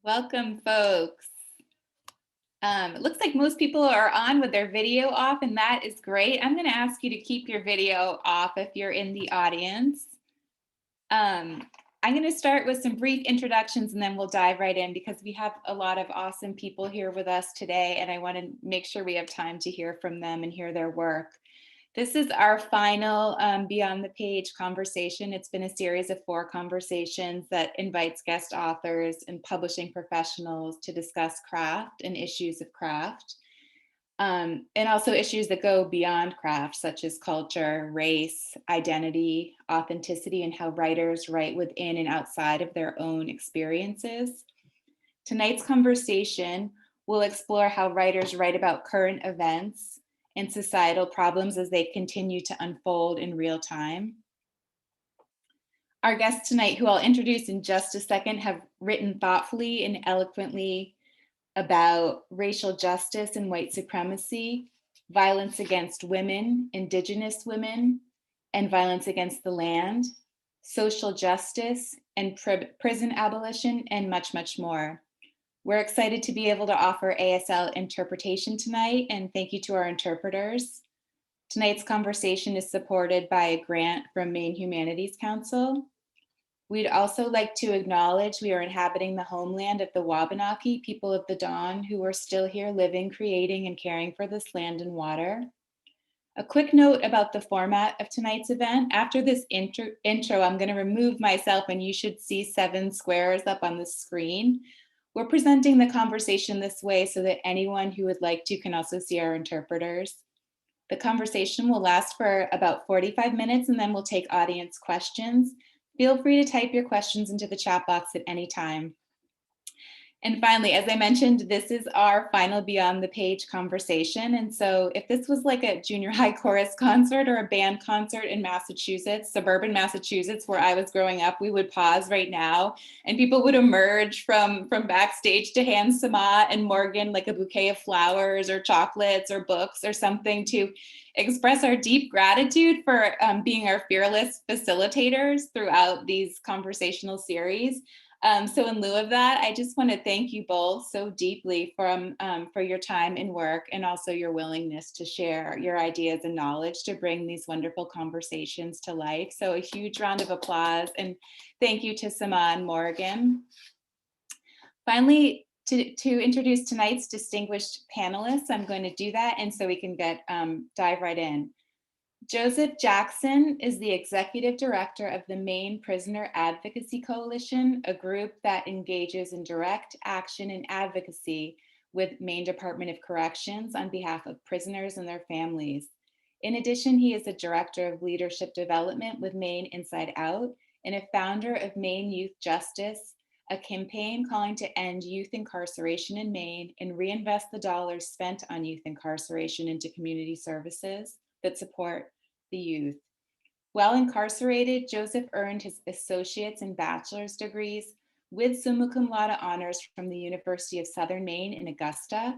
Welcome, folks. It looks like most people are on with their video off, and that is great. I'm going to ask you to keep your video off if you're in the audience. I'm going to start with some brief introductions, and then we'll dive right in because we have a lot of awesome people here with us today, and I want to make sure we have time to hear from them and hear their work. This is our final Beyond the Page conversation. It's been a series of 4 conversations that invites guest authors and publishing professionals to discuss craft and issues of craft, and also issues that go beyond craft, such as culture, race, identity, authenticity, and how writers write within and outside of their own experiences. Tonight's conversation will explore how writers write about current events and societal problems as they continue to unfold in real time. Our guests tonight, who I'll introduce in just a second, have written thoughtfully and eloquently about racial justice and white supremacy, violence against women, Indigenous women, and violence against the land, social justice, and prison abolition, and much, much more. We're excited to be able to offer ASL interpretation tonight, and thank you to our interpreters. Tonight's conversation is supported by a grant from Maine Humanities Council. We'd also like to acknowledge we are inhabiting the homeland of the Wabanaki, people of the Dawn, who are still here living, creating, and caring for this land and water. A quick note about the format of tonight's event. After this intro, I'm going to remove myself, and you should see 7 squares up on the screen. We're presenting the conversation this way so that anyone who would like to can also see our interpreters. The conversation will last for about 45 minutes, and then we'll take audience questions. Feel free to type your questions into the chat box at any time. And finally, as I mentioned, this is our final Beyond the Page conversation. And so if this was like a junior high chorus concert or a band concert in Massachusetts, suburban Massachusetts, where I was growing up, we would pause right now and people would emerge from backstage to hand Samaa and Morgan like a bouquet of flowers or chocolates or books or something to express our deep gratitude for being our fearless facilitators throughout these conversational series. So in lieu of that, I just want to thank you both so deeply for your time and work, and also your willingness to share your ideas and knowledge to bring these wonderful conversations to life. So a huge round of applause, and thank you to Samaa and Morgan. Finally, to introduce tonight's distinguished panelists, I'm going to do that, and so we can dive right in. Joseph Jackson is the executive director of the Maine Prisoner Advocacy Coalition, a group that engages in direct action and advocacy with Maine Department of Corrections on behalf of prisoners and their families. In addition, he is a director of leadership development with Maine Inside Out and a founder of Maine Youth Justice, a campaign calling to end youth incarceration in Maine and reinvest the dollars spent on youth incarceration into community services that support the youth. While incarcerated, Joseph earned his associate's and bachelor's degrees with summa cum laude honors from the University of Southern Maine in Augusta.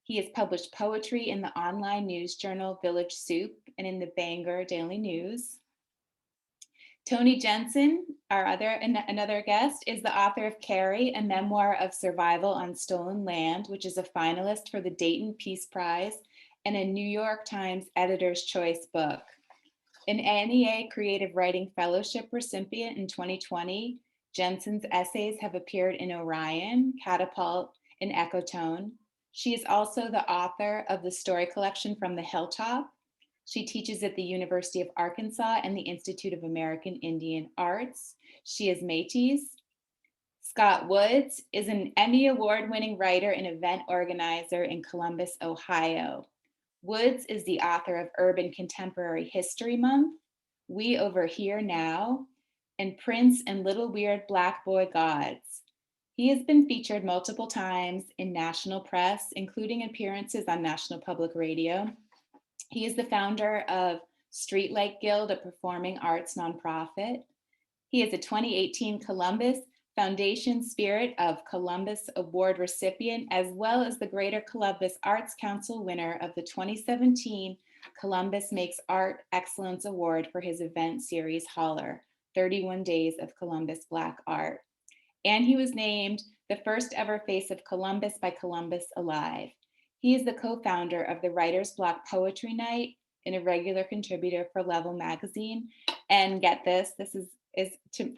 He has published poetry in the online news journal Village Soup and in the Bangor Daily News. Toni Jensen, another guest, is the author of Carrie, a memoir of survival on stolen land, which is a finalist for the Dayton Peace Prize and a New York Times Editor's Choice book. An NEA Creative Writing Fellowship recipient in 2020, Jensen's essays have appeared in Orion, Catapult, and Ecotone. She is also the author of the story collection From the Hilltop. She teaches at the University of Arkansas and the Institute of American Indian Arts. She is Métis. Scott Woods is an Emmy Award-winning writer and event organizer in Columbus, Ohio. Woods is the author of Urban Contemporary History Month, We Over Here Now, and Prince and Little Weird Black Boy Gods. He has been featured multiple times in national press, including appearances on National Public Radio. He is the founder of Streetlight Guild, a performing arts nonprofit. He is a 2018 Columbus Foundation Spirit of Columbus Award recipient, as well as the Greater Columbus Arts Council winner of the 2017 Columbus Makes Art Excellence Award for his event series Holler, 31 Days of Columbus Black Art. And he was named the first ever Face of Columbus by Columbus alive. He is the co-founder of the Writer's Block Poetry Night and a regular contributor for Level magazine. And get this, this is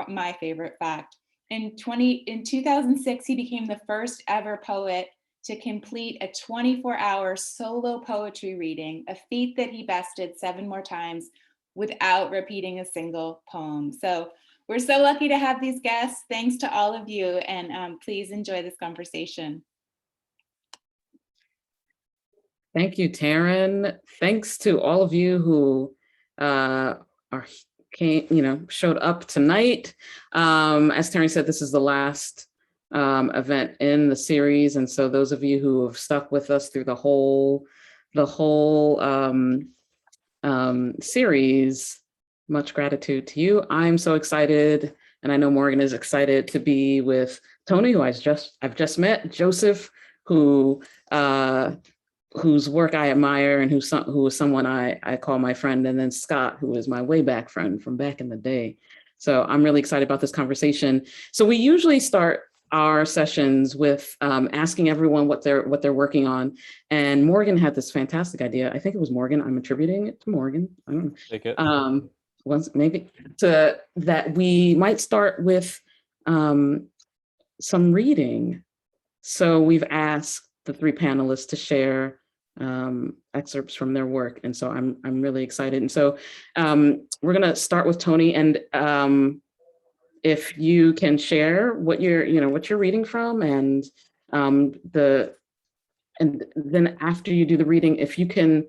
my favorite fact. In 2006, he became the first ever poet to complete a 24-hour solo poetry reading, a feat that he bested 7 more times without repeating a single poem. So we're so lucky to have these guests. Thanks to all of you, and please enjoy this conversation. Thank you, Taryn. Thanks to all of you who showed up tonight. As Taryn said, this is the last event in the series, and so those of you who have stuck with us through the whole series, much gratitude to you. I'm so excited, and I know Morgan is excited to be with Toni, who I've just met, Joseph, whose work I admire and who is someone I call my friend, and then Scott, who is my way back friend from back in the day. So I'm really excited about this conversation. So we usually start our sessions with asking everyone what they're working on. And Morgan had this fantastic idea. I think it was Morgan. I'm attributing it to Morgan. I don't know. Take it. That we might start with some reading. So we've asked the 3 panelists to share excerpts from their work, and so I'm really excited. And so we're gonna start with Toni, and if you can share what you're reading from, and then after you do the reading, if you can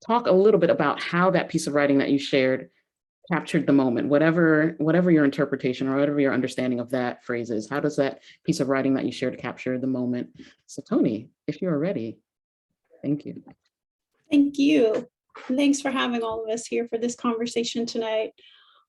talk a little bit about how that piece of writing that you shared captured the moment, whatever your interpretation or whatever your understanding of that phrase is. How does that piece of writing that you shared capture the moment? So Toni, if you are ready. Thank you. Thank you. Thanks for having all of us here for this conversation tonight.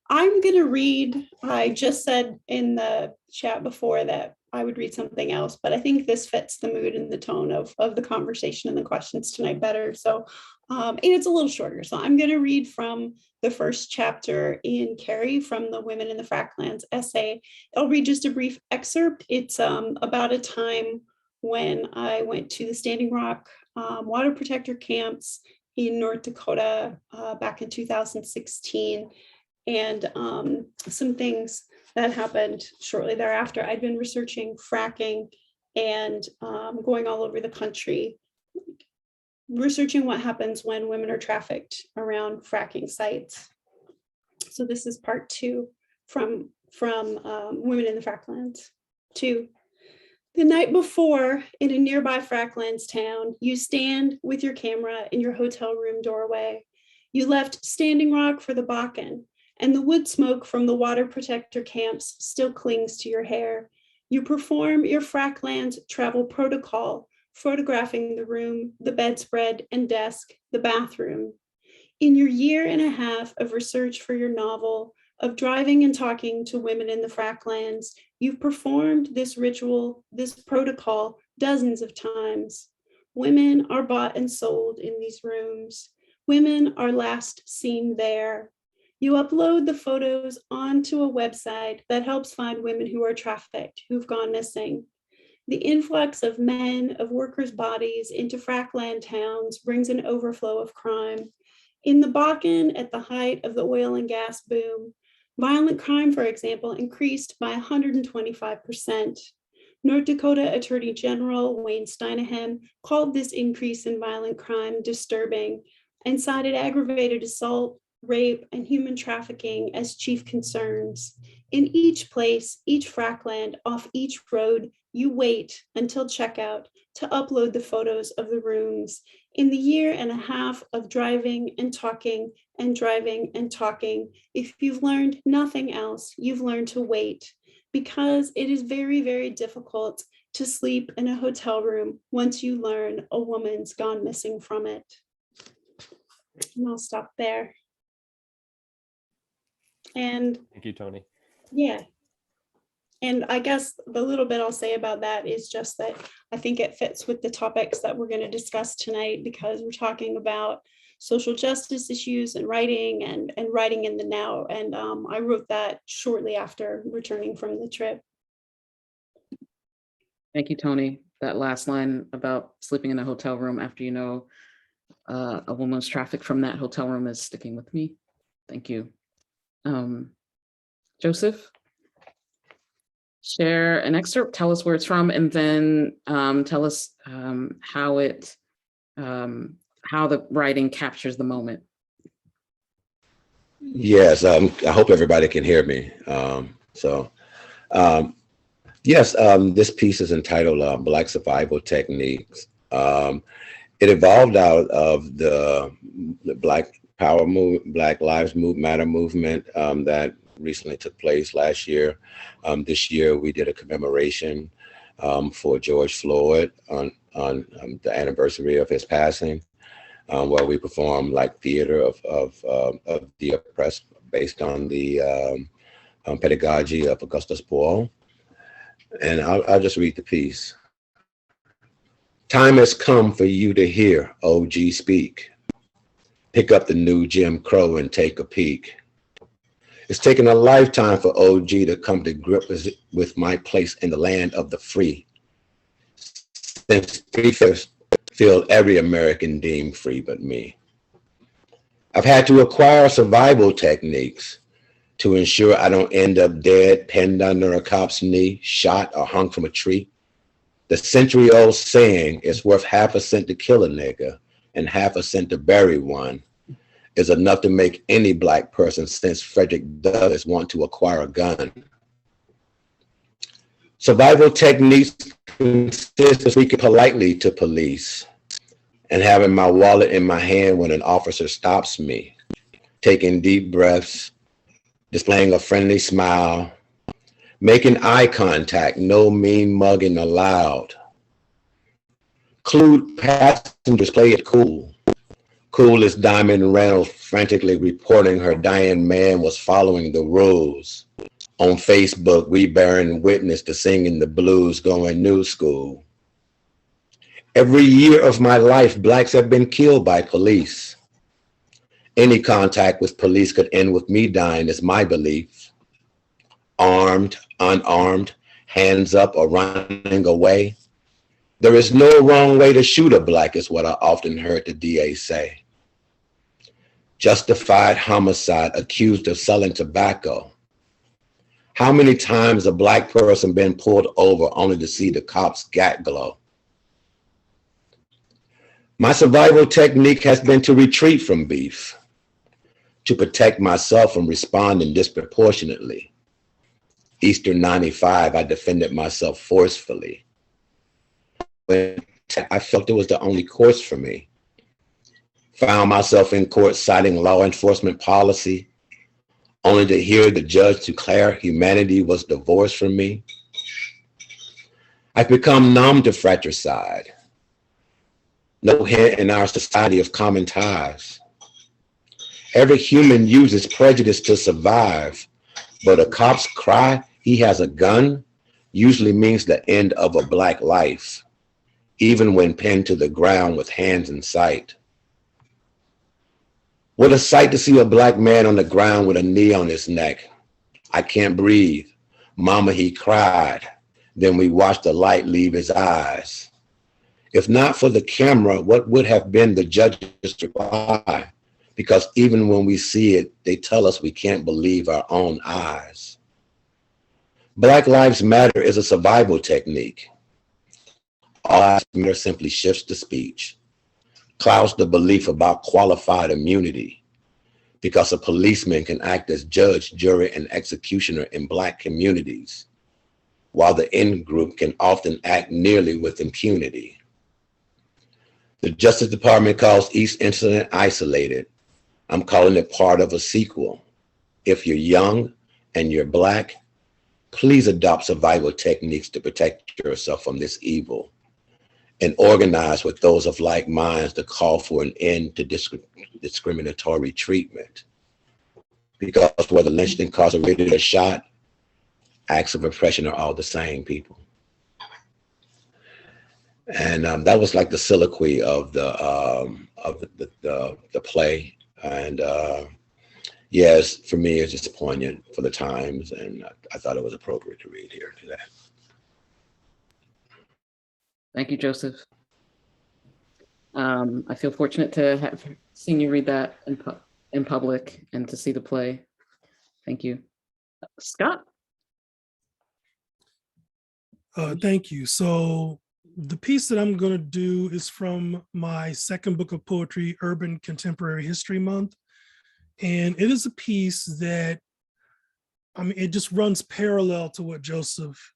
I'm going to read, I just said in the chat before that I would read something else, but I think this fits the mood and the tone of the conversation and the questions tonight better. So, and it's a little shorter. So I'm going to read from the first chapter in Carrie from the Women in the Fracklands essay. I'll read just a brief excerpt. It's about a time when I went to the Standing Rock water protector camps in North Dakota back in 2016. And some things that happened shortly thereafter. I'd been researching fracking and going all over the country, researching what happens when women are trafficked around fracking sites. So this is part 2 from Women in the Fracklands. 2. The night before, in a nearby Fracklands town, you stand with your camera in your hotel room doorway. You left Standing Rock for the Bakken, and the wood smoke from the water protector camps still clings to your hair. You perform your Fracklands travel protocol, photographing the room, the bedspread and desk, the bathroom. In your 1.5 years of research for your novel, of driving and talking to women in the Fracklands, you've performed this ritual, this protocol, dozens of times. Women are bought and sold in these rooms. Women are last seen there. You upload the photos onto a website that helps find women who are trafficked, who've gone missing. The influx of men, of workers' bodies into frackland towns brings an overflow of crime. In the Bakken, at the height of the oil and gas boom, violent crime, for example, increased by 125%. North Dakota Attorney General Wayne Steinahem called this increase in violent crime disturbing and cited aggravated assault, rape, and human trafficking as chief concerns. In each place, each frackland, off each road, you wait until checkout to upload the photos of the rooms. In the 1.5 years of driving and talking and driving and talking, if you've learned nothing else, you've learned to wait, because it is very, very difficult to sleep in a hotel room once you learn a woman's gone missing from it. And I'll stop there. And Thank you, Toni. yeah. And I guess the little bit I'll say about that is just that I think it fits with the topics that we're going to discuss tonight, because we're talking about social justice issues and writing and writing in the now. And I wrote that shortly after returning from the trip. Thank you, Toni. That last line about sleeping in a hotel room after you know a woman was trafficked from that hotel room is sticking with me. Thank you. Joseph, share an excerpt, tell us where it's from, and then tell us how the writing captures the moment. Yes, I hope everybody can hear me. Yes, this piece is entitled Black Survival Techniques. It evolved out of the Black Power movement, Black Lives Matter movement that recently took place last year. This year we did a commemoration for George Floyd on the anniversary of his passing, where we performed like theater of the oppressed based on the pedagogy of Augustus Boyle. And I'll just read the piece. Time has come for you to hear OG speak. Pick up the new Jim Crow and take a peek. It's taken a lifetime for OG to come to grips with my place in the land of the free. Since three-fifths feel every American deemed free but me. I've had to acquire survival techniques to ensure I don't end up dead, pinned under a cop's knee, shot or hung from a tree. The century-old saying, it's worth half a cent to kill a nigga and half a cent to bury one, is enough to make any Black person since Frederick Douglass want to acquire a gun. Survival techniques consist of speaking politely to police and having my wallet in my hand when an officer stops me, taking deep breaths, displaying a friendly smile, making eye contact, no mean mugging allowed. Clued passengers play it cool. Cool as Diamond Reynolds frantically reporting her dying man was following the rules. On Facebook, we bearing witness to singing the blues going new school. Every year of my life, Blacks have been killed by police. Any contact with police could end with me dying is my belief. Armed, unarmed, hands up or running away. There is no wrong way to shoot a Black is what I often heard the DA say. Justified homicide accused of selling tobacco. How many times a Black person been pulled over only to see the cops' gat glow? My survival technique has been to retreat from beef, to protect myself from responding disproportionately. Easter 95, I defended myself forcefully. When I felt it was the only course for me. Found myself in court citing law enforcement policy, only to hear the judge declare humanity was divorced from me. I've become numb to fratricide. No hint in our society of common ties. Every human uses prejudice to survive, but a cop's cry, he has a gun, usually means the end of a Black life, even when pinned to the ground with hands in sight. What a sight to see a Black man on the ground with a knee on his neck. I can't breathe. Mama, he cried. Then we watched the light leave his eyes. If not for the camera, what would have been the judge's reply? Because even when we see it, they tell us we can't believe our own eyes. Black Lives Matter is a survival technique. All lives matter simply shifts the speech, clouds the belief about qualified immunity, because a policeman can act as judge, jury, and executioner in Black communities, while the in-group can often act nearly with impunity. The Justice Department calls each incident isolated. I'm calling it part of a sequel. If you're young and you're Black, please adopt survival techniques to protect yourself from this evil, and organize with those of like minds to call for an end to discriminatory treatment. Because whether lynched, incarcerated, or shot, acts of oppression are all the same, people. And that was like the soliloquy of the play. And yes, for me, it's just poignant for the times, and I thought it was appropriate to read here today. Thank you, Joseph. I feel fortunate to have seen you read that in public and to see the play. Thank you. Scott? Thank you. So the piece that I'm going to do is from my second book of poetry, Urban Contemporary History Month. And it is a piece that, I mean, it just runs parallel to what Joseph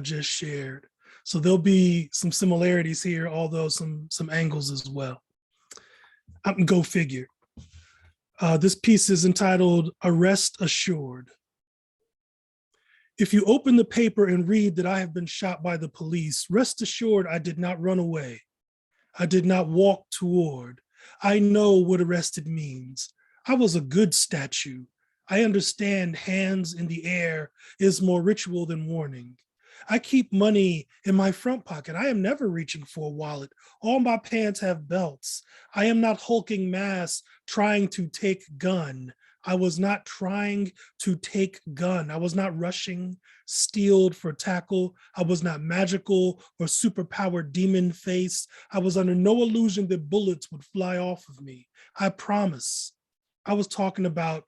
just shared. So there'll be some similarities here, although some angles as well. Go figure. This piece is entitled Arrest Assured. If you open the paper and read that I have been shot by the police, rest assured I did not run away. I did not walk toward. I know what arrested means. I was a good statue. I understand hands in the air is more ritual than warning. I keep money in my front pocket. I am never reaching for a wallet. All my pants have belts. I am not hulking mass trying to take gun. I was not trying to take gun. I was not rushing, steeled for tackle. I was not magical or superpowered demon face. I was under no illusion that bullets would fly off of me. I promise. I was talking about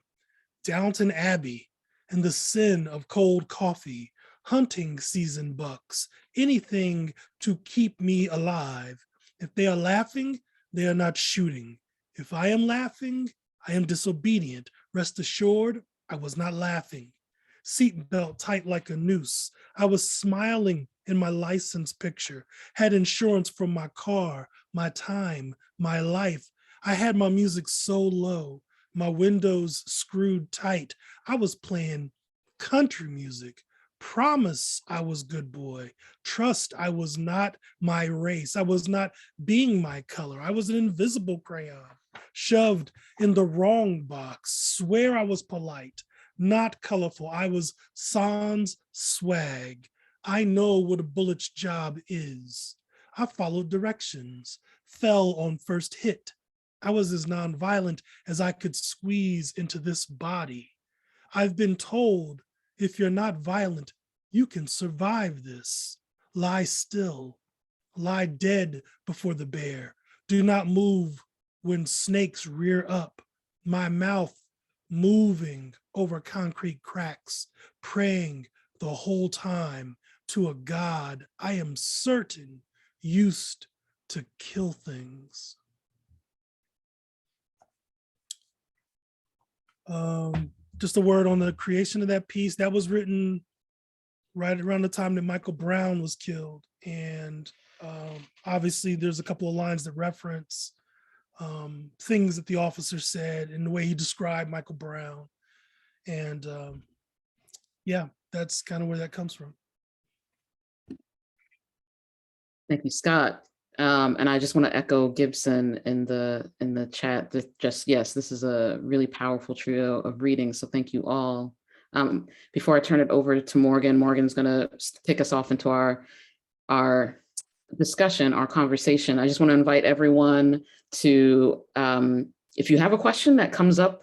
Downton Abbey and the sin of cold coffee, hunting season bucks, anything to keep me alive. If they are laughing, they are not shooting. If I am laughing, I am disobedient. Rest assured, I was not laughing. Seatbelt tight like a noose. I was smiling in my license picture, had insurance from my car, my time, my life. I had my music so low, my windows screwed tight. I was playing country music. Promise I was good boy. Trust I was not my race. I was not being my color. I was an invisible crayon, shoved in the wrong box. Swear I was polite, not colorful. I was sans swag. I know what a bullet's job is. I followed directions, fell on first hit. I was as nonviolent as I could squeeze into this body. I've been told if you're not violent, you can survive this. Lie still, lie dead before the bear. Do not move when snakes rear up. My mouth moving over concrete cracks, praying the whole time to a God I am certain used to kill things. Just a word on the creation of that piece. That was written right around the time that Michael Brown was killed. And obviously there's a couple of lines that reference things that the officer said and the way he described Michael Brown. And yeah, that's kind of where that comes from. Thank you, Scott. And I just want to echo Gibson in the chat that just, yes, this is a really powerful trio of readings. So thank you all. Before I turn it over to Morgan, Morgan's going to take us off into our discussion, our conversation. I just want to invite everyone to, if you have a question that comes up,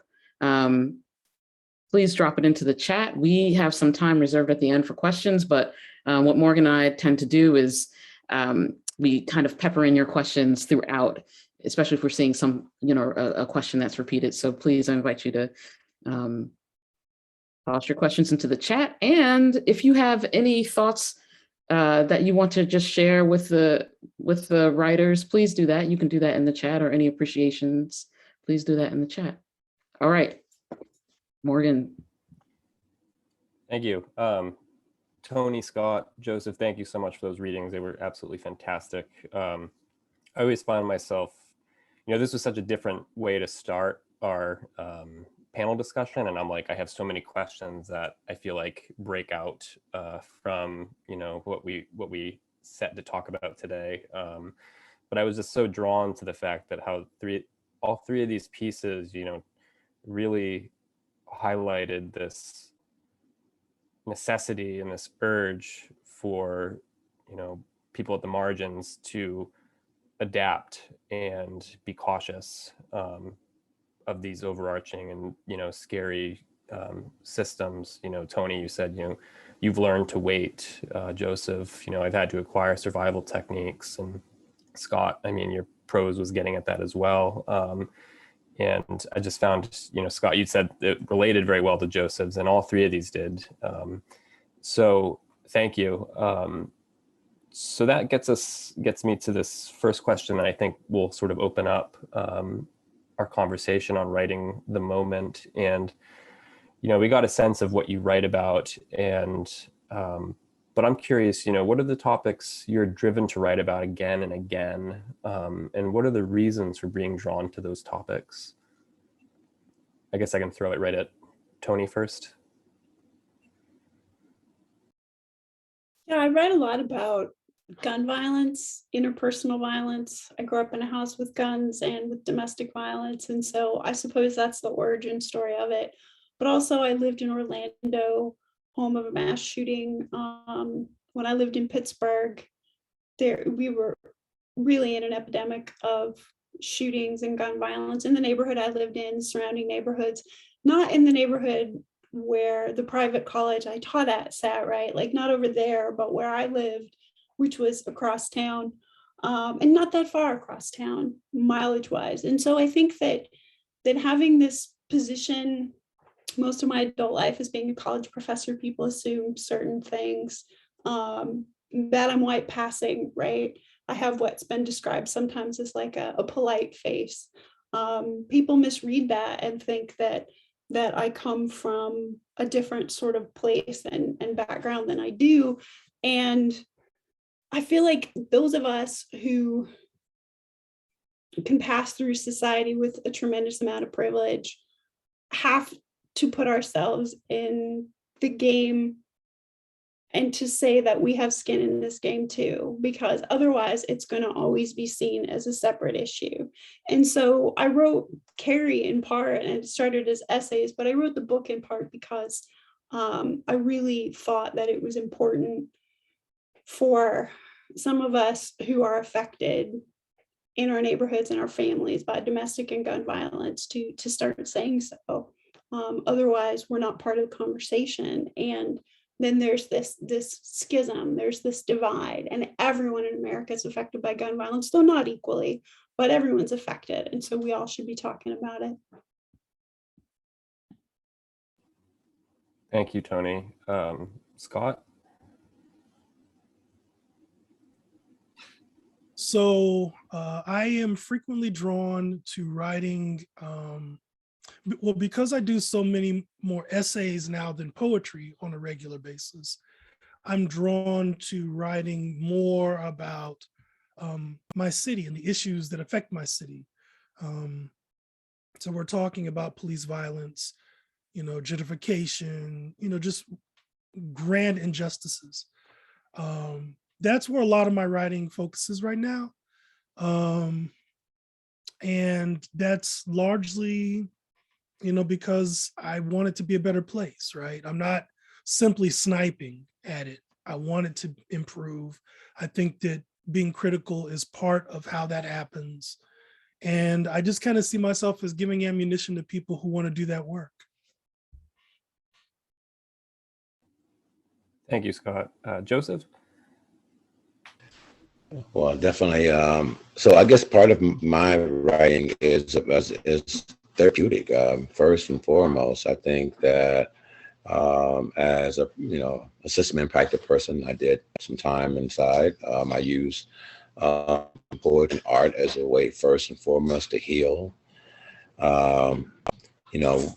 please drop it into the chat. We have some time reserved at the end for questions, but what Morgan and I tend to do is we kind of pepper in your questions throughout, especially if we're seeing some, a question that's repeated. So please, I invite you to toss your questions into the chat. And if you have any thoughts that you want to just share with the writers, please do that. You can do that in the chat, or any appreciations, please do that in the chat. All right, Morgan. Thank you. Toni, Scott, Joseph, thank you so much for those readings. They were absolutely fantastic. I always find myself, this was such a different way to start our panel discussion. And I'm like, I have so many questions that I feel like break out from, what we set to talk about today. But I was just so drawn to the fact that how all three of these pieces, really highlighted this necessity and this urge for people at the margins to adapt and be cautious of these overarching and scary systems. You know, Toni, you said, you know, you've learned to wait. Joseph, you know, I've had to acquire survival techniques. And Scott, I mean, your prose was getting at that as well. And I just found, you know, Scott, you said it related very well to Joseph's, and all three of these did. So thank you. So that gets me to this first question that I think will sort of open up our conversation on writing the moment. And, you know, we got a sense of what you write about, and but I'm curious, you know, what are the topics you're driven to write about again and again? And what are the reasons for being drawn to those topics? I guess I can throw it right at Toni first. Yeah, I write a lot about gun violence, interpersonal violence. I grew up in a house with guns and with domestic violence. And so I suppose that's the origin story of it. But also I lived in Orlando, home of a mass shooting. When I lived in Pittsburgh, we were really in an epidemic of shootings and gun violence in the neighborhood I lived in, surrounding neighborhoods, not in the neighborhood where the private college I taught at sat, right? Like not over there, but where I lived, which was across town, and not that far across town, mileage wise. And so I think that having this position most of my adult life as being a college professor, people assume certain things, that I'm white passing, right? I have what's been described sometimes as like a polite face. People misread that and think that I come from a different sort of place and background than I do. And I feel like those of us who can pass through society with a tremendous amount of privilege have to put ourselves in the game and to say that we have skin in this game too, because otherwise it's going to always be seen as a separate issue. And so I wrote Carrie in part, and it started as essays, but I wrote the book in part because I really thought that it was important for some of us who are affected in our neighborhoods and our families by domestic and gun violence to start saying so. Otherwise, we're not part of the conversation. And then there's this schism, there's this divide, and everyone in America is affected by gun violence, though not equally, but everyone's affected. And so we all should be talking about it. Thank you, Toni. Scott? So I am frequently drawn to writing, well, because I do so many more essays now than poetry on a regular basis, I'm drawn to writing more about my city and the issues that affect my city. So we're talking about police violence, you know, gentrification, you know, just grand injustices. That's where a lot of my writing focuses right now. And that's largely, you know, because I want it to be a better place, right? I'm not simply sniping at it. I want it to improve. I think that being critical is part of how that happens. And I just kind of see myself as giving ammunition to people who want to do that work. Thank you, Scott. Joseph? Well, definitely. So I guess part of my writing is therapeutic. First and foremost, I think that as a a system impacted person, I did some time inside. I use poetry and art as a way, first and foremost, to heal.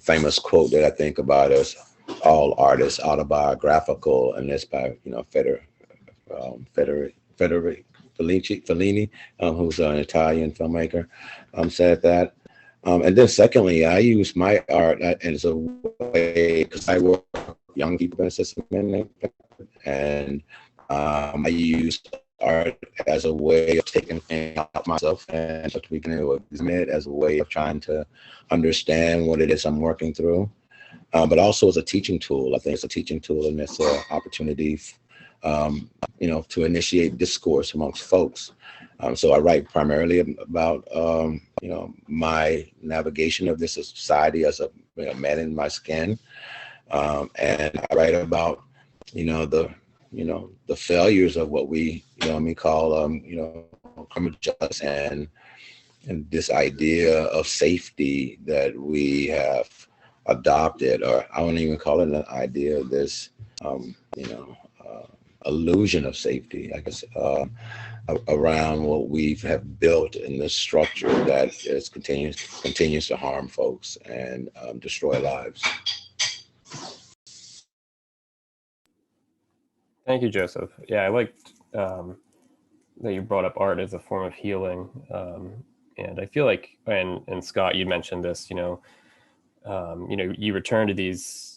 Famous quote that I think about is all art is autobiographical, and it's by Fellini, who's an Italian filmmaker, said that. And then secondly, I use my art as a way, because I work with young people in the system, and I use art as a way of taking things out myself and we can admit as a way of trying to understand what it is I'm working through. But also as a teaching tool. I think it's a teaching tool, and it's an opportunity to initiate discourse amongst folks. So I write primarily about, my navigation of this society as a man in my skin. And I write about, the failures of what we, call, criminal justice and this idea of safety that we have adopted, or I wouldn't even call it an idea, this, illusion of safety, I guess, around what we have built in this structure that is continues to harm folks and destroy lives. Thank you, Joseph. Yeah, I liked that you brought up art as a form of healing. And I feel like, and Scott, you mentioned this, you return to these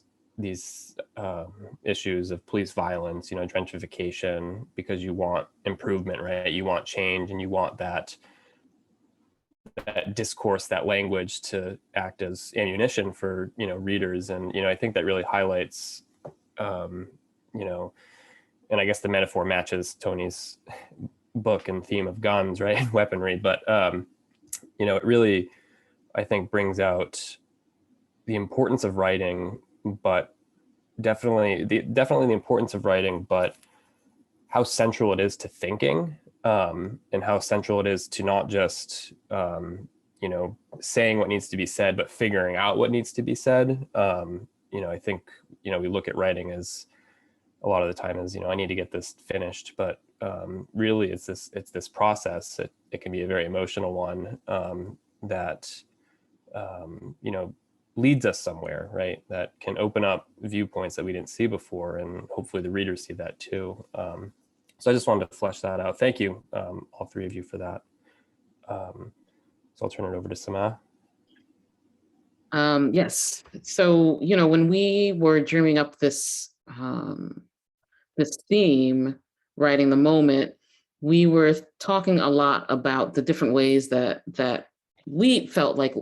issues of police violence, gentrification, because you want improvement, right? You want change, and you want that discourse, that language to act as ammunition for, readers. And, I think that really highlights, and I guess the metaphor matches Toni's book and theme of guns, right? Weaponry. But, it really, I think, brings out the importance of writing, but definitely the importance of writing, but how central it is to thinking, and how central it is to not just, saying what needs to be said, but figuring out what needs to be said. I think, we look at writing as a lot of the time as, I need to get this finished, but really it's this process. It can be a very emotional one, that, leads us somewhere, right? That can open up viewpoints that we didn't see before, and hopefully the readers see that too. So I just wanted to flesh that out. Thank you, all three of you, for that. So I'll turn it over to Samaa. Yes. So, when we were dreaming up this theme, writing the moment, we were talking a lot about the different ways that we felt like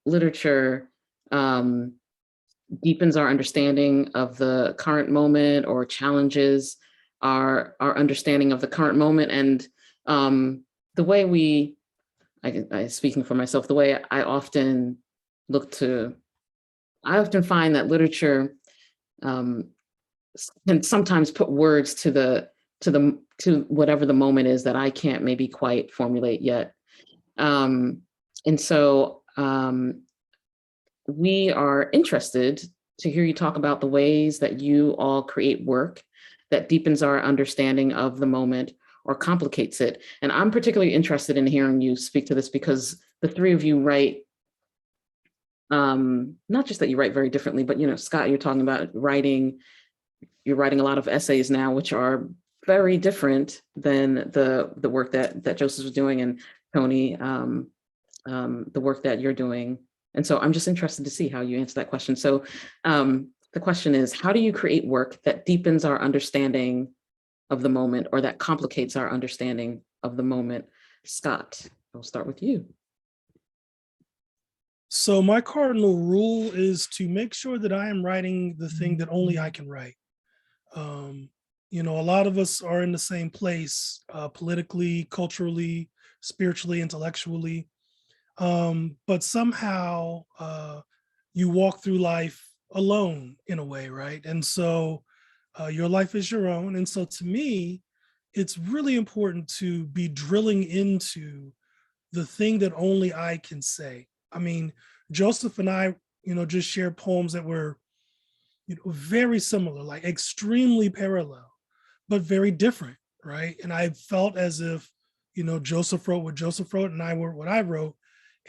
literature deepens our understanding of the current moment, or challenges our understanding of the current moment. And the way I speaking for myself, the way I often find that literature can sometimes put words to whatever the moment is that I can't maybe quite formulate yet. And so we are interested to hear you talk about the ways that you all create work that deepens our understanding of the moment or complicates it. And I'm particularly interested in hearing you speak to this because the three of you write, not just that you write very differently, but, Scott, you're talking about you're writing a lot of essays now, which are very different than the work that Joseph was doing, and Toni, the work that you're doing. And so I'm just interested to see how you answer that question. So the question is, how do you create work that deepens our understanding of the moment, or that complicates our understanding of the moment? Scott, I'll start with you. So my cardinal rule is to make sure that I am writing the thing that only I can write. A lot of us are in the same place, politically, culturally, spiritually, intellectually. But somehow you walk through life alone in a way, right? And so your life is your own. And so to me, it's really important to be drilling into the thing that only I can say. I mean, Joseph and I, just shared poems that were, very similar, like extremely parallel, but very different, right? And I felt as if, Joseph wrote what Joseph wrote and I wrote what I wrote.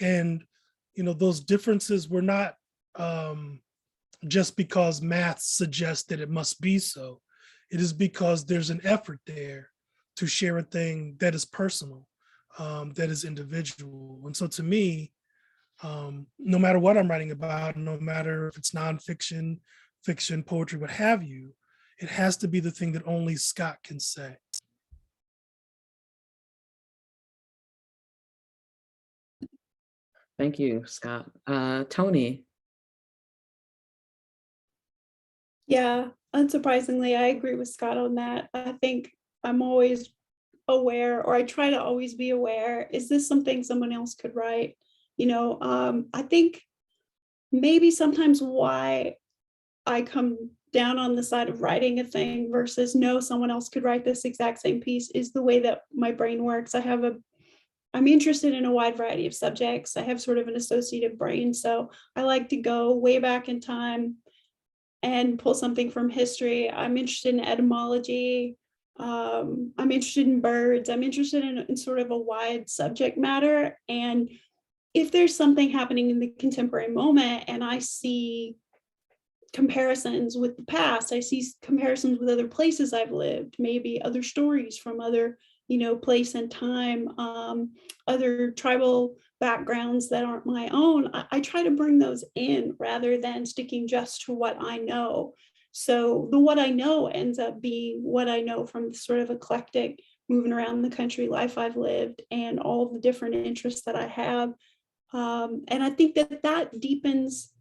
And, those differences were not just because math suggests that it must be so. It is because there's an effort there to share a thing that is personal, that is individual. And so to me, no matter what I'm writing about, no matter if it's nonfiction, fiction, poetry, what have you, it has to be the thing that only Scott can say. Thank you, Scott. Toni. Yeah, unsurprisingly, I agree with Scott on that. I think I'm always aware, or I try to always be aware, is this something someone else could write? I think maybe sometimes why I come down on the side of writing a thing versus no, someone else could write this exact same piece is the way that my brain works. I'm interested in a wide variety of subjects. I have sort of an associative brain, so I like to go way back in time and pull something from history. I'm interested in etymology. I'm interested in birds. I'm interested in sort of a wide subject matter. And if there's something happening in the contemporary moment and I see comparisons with the past, I see comparisons with other places I've lived, maybe other stories from other, place and time, other tribal backgrounds that aren't my own, I try to bring those in rather than sticking just to what I know. So the what I know ends up being what I know from sort of eclectic moving around the country life I've lived and all the different interests that I have. And I think that deepens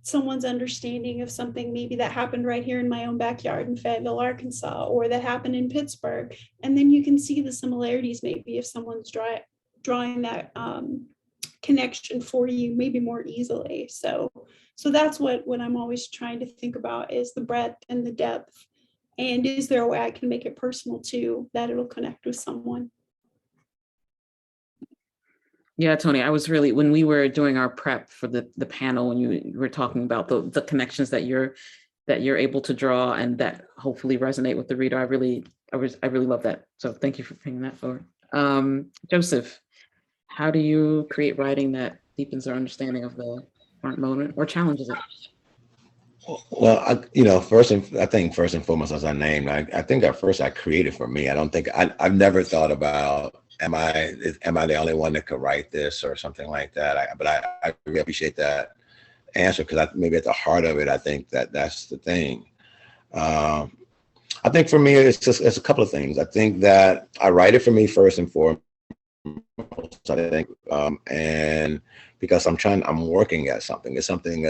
someone's understanding of something maybe that happened right here in my own backyard in Fayetteville, Arkansas, or that happened in Pittsburgh. And then you can see the similarities maybe if someone's drawing that connection for you maybe more easily. So that's what I'm always trying to think about is the breadth and the depth. And is there a way I can make it personal too, that it'll connect with someone? Yeah, Toni, I was really, when we were doing our prep for the panel, when you were talking about the connections that you're able to draw and that hopefully resonate with the reader, I really love that. So thank you for bringing that forward. Joseph, how do you create writing that deepens our understanding of the current moment or challenges it? Well, I think first and foremost, as I named, I think at first I created for me. I don't think I've never thought about, am I the only one that could write this or something like that? But I really appreciate that answer because maybe at the heart of it, I think that's the thing. I think for me, it's a couple of things. I think that I write it for me first and foremost. I think, and because I'm working at something. It's something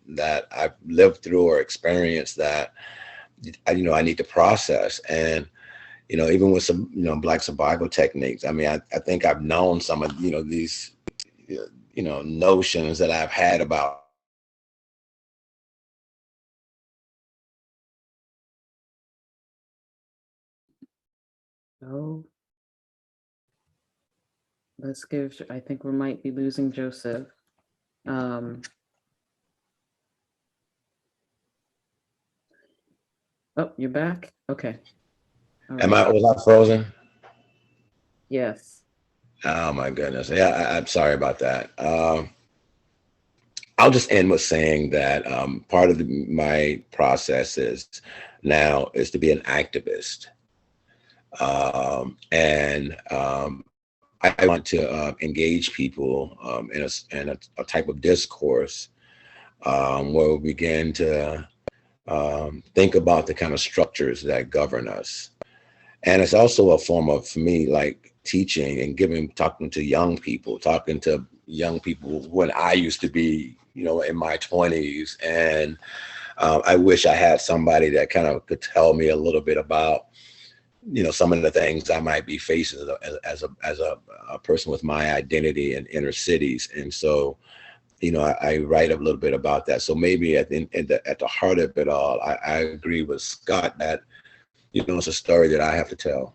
that I've lived through or experienced that I need to process. And even with some Black survival techniques, I mean, I think I've known some of these notions that I've had about. Oh, I think we might be losing Joseph. Oh, you're back? Okay. All right. Was I frozen? Yes. Oh my goodness. Yeah, I'm sorry about that. I'll just end with saying that part of my process is to be an activist. I want to engage people in a type of discourse where we begin to think about the kind of structures that govern us. And it's also a form of, for me, like teaching and talking to young people when I used to be, in my 20s. And I wish I had somebody that kind of could tell me a little bit about some of the things I might be facing as a person with my identity in inner cities. And so, I write a little bit about that. So maybe at the heart of it all, I agree with Scott that, it's a story that I have to tell.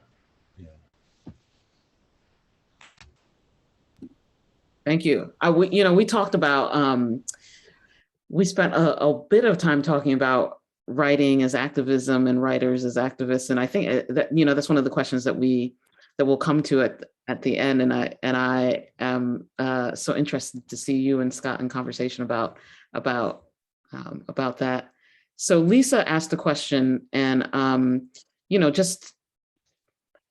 Yeah. Thank you. We talked about, we spent a bit of time talking about writing as activism and writers as activists. And I think that, that's one of the questions that we'll come to at the end. And I am so interested to see you and Scott in conversation about that. So Lisa asked the question and,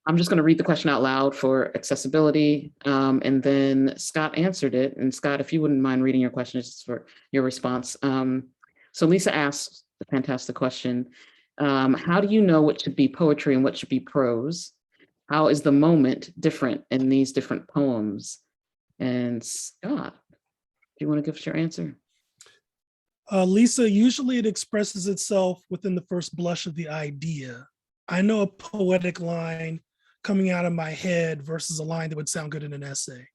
I'm just going to read the question out loud for accessibility. And then Scott answered it. And Scott, if you wouldn't mind reading your question just for your response. So Lisa asked the fantastic question. How do you know what should be poetry and what should be prose? How is the moment different in these different poems? And Scott, do you want to give us your answer? Lisa, usually it expresses itself within the first blush of the idea. I know a poetic line coming out of my head versus a line that would sound good in an essay.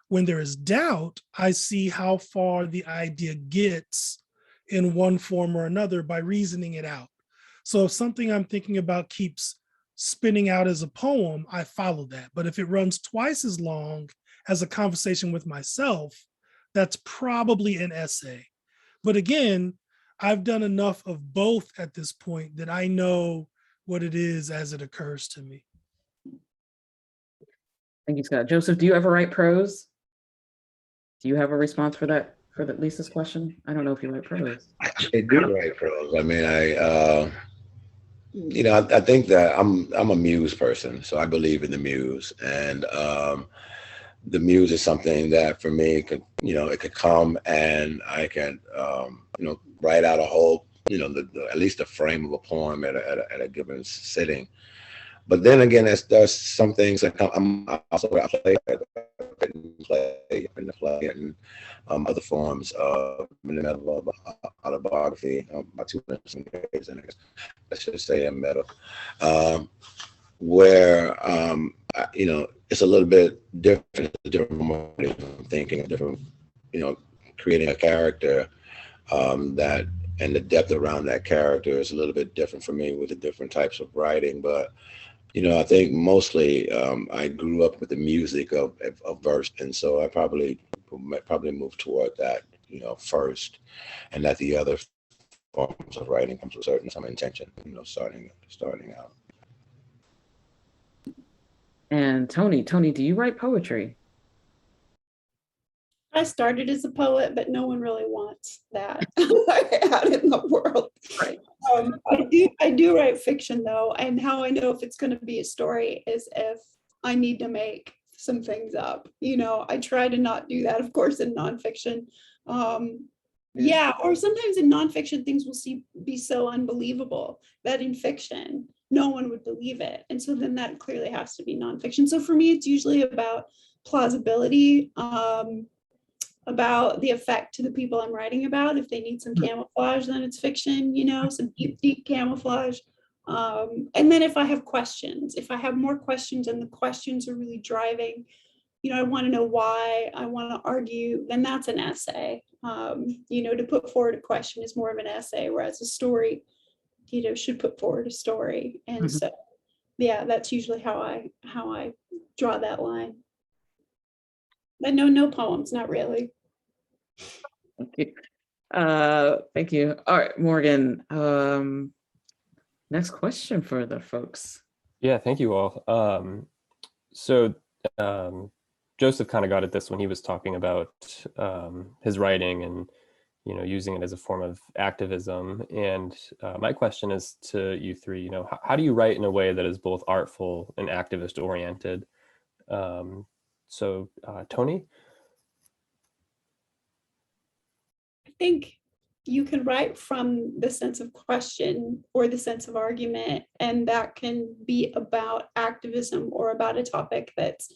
When there is doubt, I see how far the idea gets in one form or another by reasoning it out. So if something I'm thinking about keeps spinning out as a poem, I follow that. But if it runs twice as long as a conversation with myself, that's probably an essay. But again, I've done enough of both at this point that I know what it is as it occurs to me. Thank you, Scott. Joseph, do you ever write prose? Do you have a response for that, Lisa's question? I don't know if you write prose. I do write prose. I mean, I think that I'm a muse person, so I believe in the muse, and the muse is something that for me could, it could come and I can, write out a whole, at least a frame of a poem at a given sitting. But then again, there's some things that come. I'm also I play in the play and other forms in the middle of autobiography. My two days, and I should say in middle, where it's a little bit different, different thinking, different, creating a character that, and the depth around that character is a little bit different for me with the different types of writing, but. I think mostly I grew up with the music of verse, and so I probably move toward that, first, and that the other forms of writing comes with some intention, starting out. And Toni, do you write poetry? I started as a poet, but no one really wants that out in the world. Right. I do write fiction though, and how I know if it's going to be a story is if I need to make some things up. I try to not do that, of course, in nonfiction. Yeah, or sometimes in nonfiction things will be so unbelievable that in fiction no one would believe it, and so then that clearly has to be nonfiction. So for me, it's usually about plausibility. About the effect to the people I'm writing about. If they need some camouflage, then it's fiction, some deep camouflage. And then if I have questions, if I have more questions and the questions are really driving, I want to know why, I want to argue, then that's an essay. To put forward a question is more of an essay, whereas a story, should put forward a story. And so, yeah, that's usually how I draw that line. But no poems, not really. Thank you. Thank you. All right, Morgan. Next question for the folks. Yeah, thank you all. So Joseph kind of got at this when he was talking about his writing and using it as a form of activism. And my question is to you three. How do you write in a way that is both artful and activist oriented? So Toni? I think you can write from the sense of question or the sense of argument, and that can be about activism or about a topic that's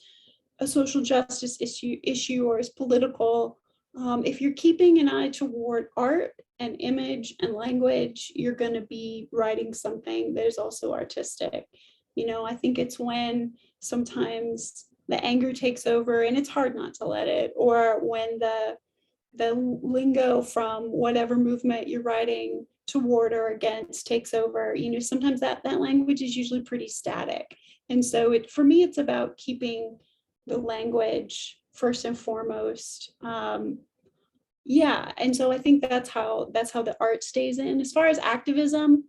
a social justice issue or is political. If you're keeping an eye toward art and image and language, you're going to be writing something that is also artistic. I think it's when sometimes the anger takes over and it's hard not to let it, or when the lingo from whatever movement you're writing toward or against takes over. Sometimes that language is usually pretty static. And so for me, it's about keeping the language first and foremost. Yeah, and so I think that's how the art stays in. As far as activism,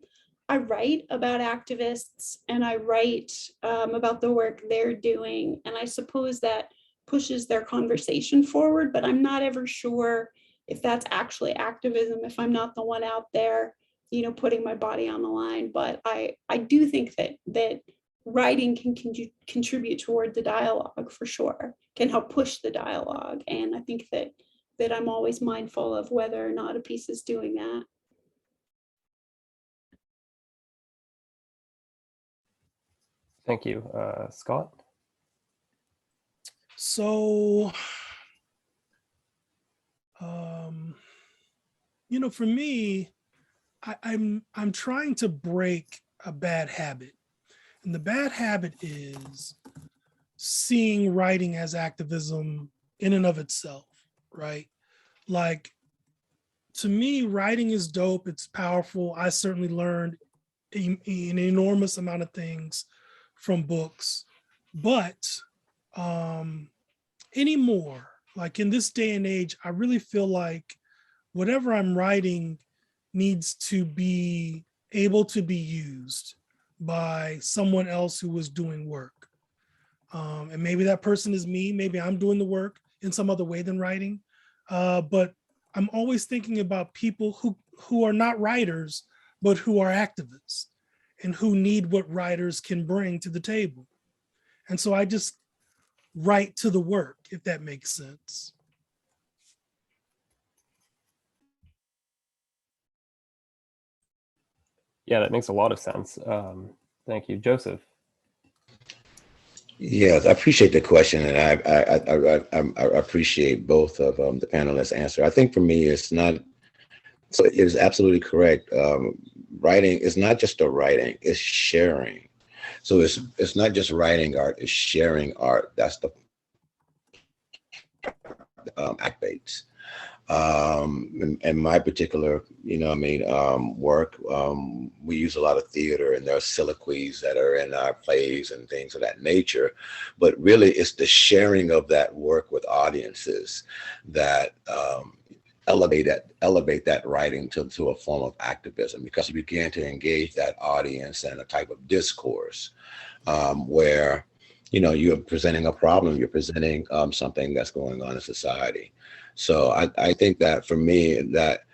I write about activists and I write about the work they're doing. And I suppose that pushes their conversation forward, but I'm not ever sure if that's actually activism, if I'm not the one out there, putting my body on the line. But I do think that writing can contribute toward the dialogue for sure, can help push the dialogue. And I think that I'm always mindful of whether or not a piece is doing that. Thank you. Scott? So, for me, I'm trying to break a bad habit. And the bad habit is seeing writing as activism in and of itself, right? Like, to me, writing is dope. It's powerful. I certainly learned an enormous amount of things from books, but anymore, like in this day and age, I really feel like whatever I'm writing needs to be able to be used by someone else who is doing work. And maybe that person is me, maybe I'm doing the work in some other way than writing. But I'm always thinking about people who are not writers, but who are activists and who need what writers can bring to the table. And so I just write to the work, if that makes sense. Yeah, that makes a lot of sense. Thank you, Joseph. Yes, I appreciate the question, and I appreciate both of the panelists' answer. I think for me, it's not. So it is absolutely correct. Writing is not just a writing; it's sharing. So it's not just writing art; it's sharing art. That's the activates. In my particular, work, we use a lot of theater, and there are soliloquies that are in our plays and things of that nature. But really, it's the sharing of that work with audiences that elevate that writing to a form of activism, because you begin to engage that audience in a type of discourse where you're presenting a problem, you're presenting something that's going on in society. So I think that for me, that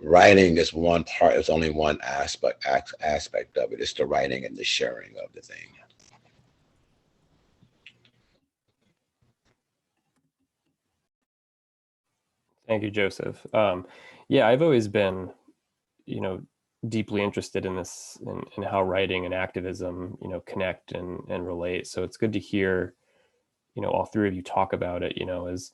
writing is one part, it's only one aspect of it. It's the writing and the sharing of the thing. Thank you, Joseph. Yeah, I've always been, deeply interested in this, in how writing and activism, connect and relate. So it's good to hear, all three of you talk about it, as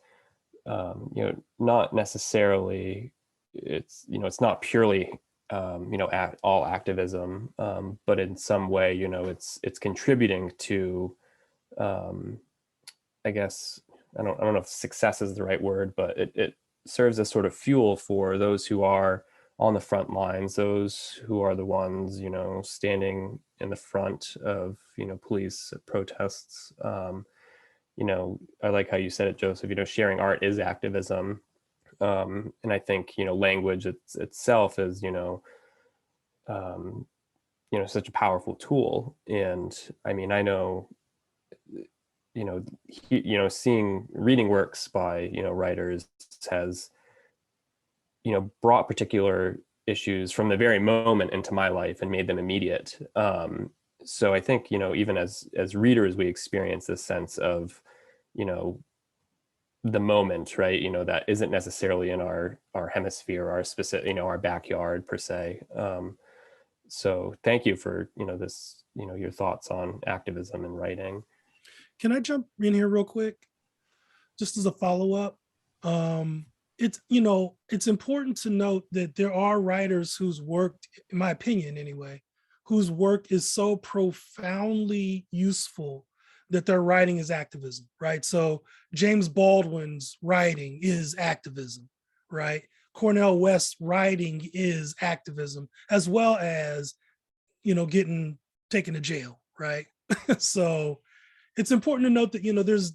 not necessarily, it's not purely, all activism, but in some way, it's contributing to, I guess, I don't know if success is the right word, but it serves as sort of fuel for those who are on the front lines, those who are the ones, standing in the front of, police protests. I like how you said it, Joseph, sharing art is activism. And I think, language itself is, such a powerful tool. And I mean, I know, reading works by, writers has, brought particular issues from the very moment into my life and made them immediate. So I think, even as readers, we experience this sense of, the moment, right? That isn't necessarily in our hemisphere, our specific, our backyard per se. So thank you for, this, your thoughts on activism and writing. Can I jump in here real quick? Just as a follow-up. It's important to note that there are writers whose work, in my opinion anyway, whose work is so profoundly useful that their writing is activism, right? So James Baldwin's writing is activism, right? Cornel West's writing is activism, as well as, getting taken to jail, right? So it's important to note that,